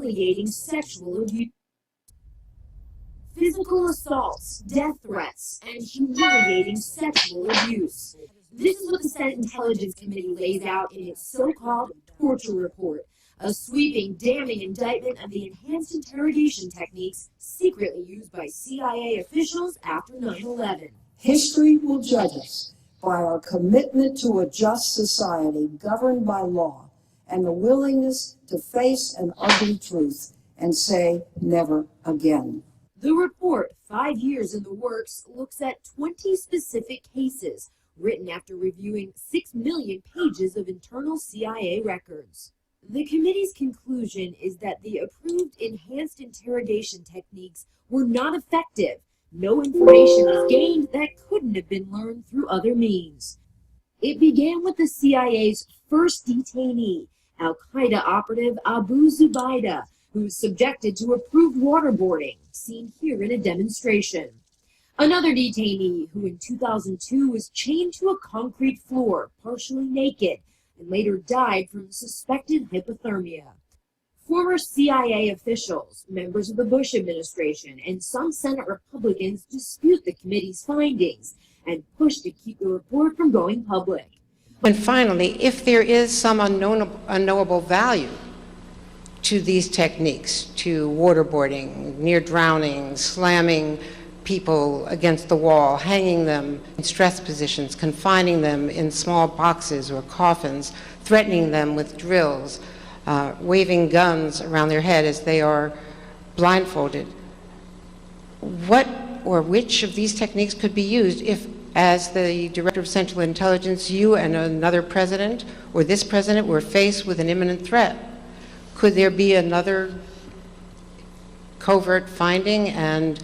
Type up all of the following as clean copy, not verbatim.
humiliating sexual abuse, physical assaults, death threats, and humiliating sexual abuse. This is what the Senate Intelligence Committee lays out in its so-called torture report, a sweeping, damning indictment of the enhanced interrogation techniques secretly used by CIA officials after 9/11. History will judge us by our commitment to a just society governed by law and the willingness to face an ugly truth and say never again. The report, 5 years in the works, looks at 20 specific cases written after reviewing 6 million pages of internal CIA records. The committee's conclusion is that the approved enhanced interrogation techniques were not effective. No information was gained that couldn't have been learned through other means. It began with the CIA's first detainee, Al-Qaeda operative Abu Zubaydah, who was subjected to approved waterboarding, seen here in a demonstration. Another detainee, who in 2002 was chained to a concrete floor, partially naked, and later died from suspected hypothermia. Former CIA officials, members of the Bush administration, and some Senate Republicans dispute the committee's findings and push to keep the report from going public. And finally, if there is some unknowable value to these techniques, to waterboarding, near drowning, slamming people against the wall, hanging them in stress positions, confining them in small boxes or coffins, threatening them with drills, waving guns around their head as they are blindfolded. What or which of these techniques could be used if, as the Director of Central Intelligence, you and another president or this president were faced with an imminent threat? Could there be another covert finding and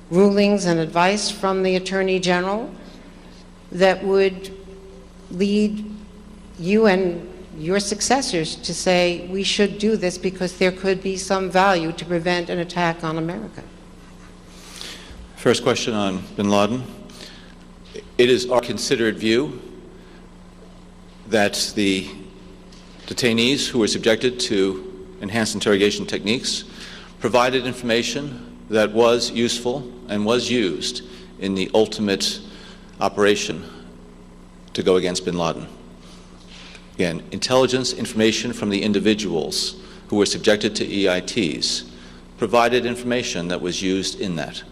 rulings and advice from the Attorney General that would lead you and your successors to say, we should do this because there could be some value to prevent an attack on America? First question on bin Laden. It is our considered view that the detainees who were subjected to enhanced interrogation techniques provided information that was useful and was used in the ultimate operation to go against bin Laden. Again, intelligence information from the individuals who were subjected to EITs provided information that was used in that.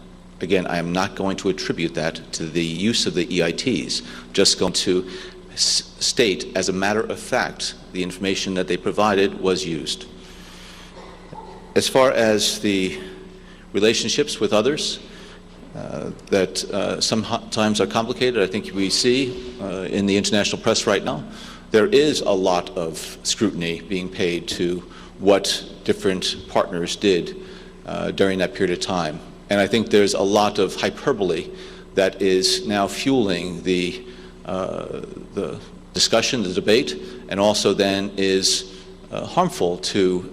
Again, I am not going to attribute that to the use of the EITs, just going to state as a matter of fact the information that they provided was used. As far as the relationships with others that sometimes are complicated, I think we see in the international press right now, there is a lot of scrutiny being paid to what different partners did during that period of time. And I think there's a lot of hyperbole that is now fueling the discussion, the debate, and also then is harmful to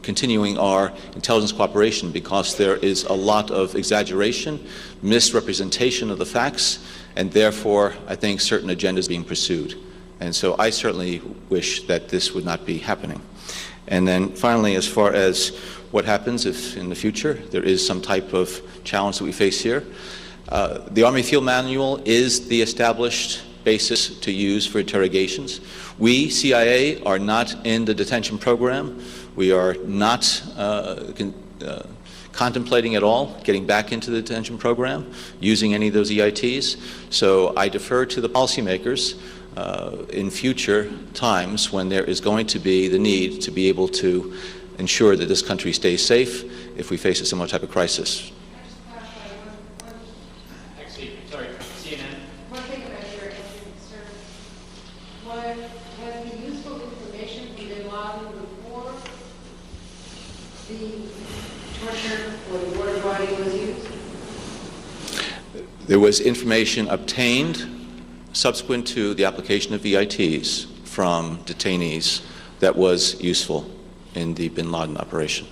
continuing our intelligence cooperation, because there is a lot of exaggeration, misrepresentation of the facts, and therefore I think certain agendas being pursued. And so I certainly wish that this would not be happening. And then finally, as far as what happens if in the future there is some type of challenge that we face here, the Army Field Manual is the established basis to use for interrogations. We, CIA, are not in the detention program. We are not contemplating at all getting back into the detention program, using any of those EITs. So I defer to the policymakers in future times when there is going to be the need to be able to ensure that this country stays safe if we face a similar type of crisis. There was information obtained subsequent to the application of EITs from detainees that was useful in the bin Laden operation.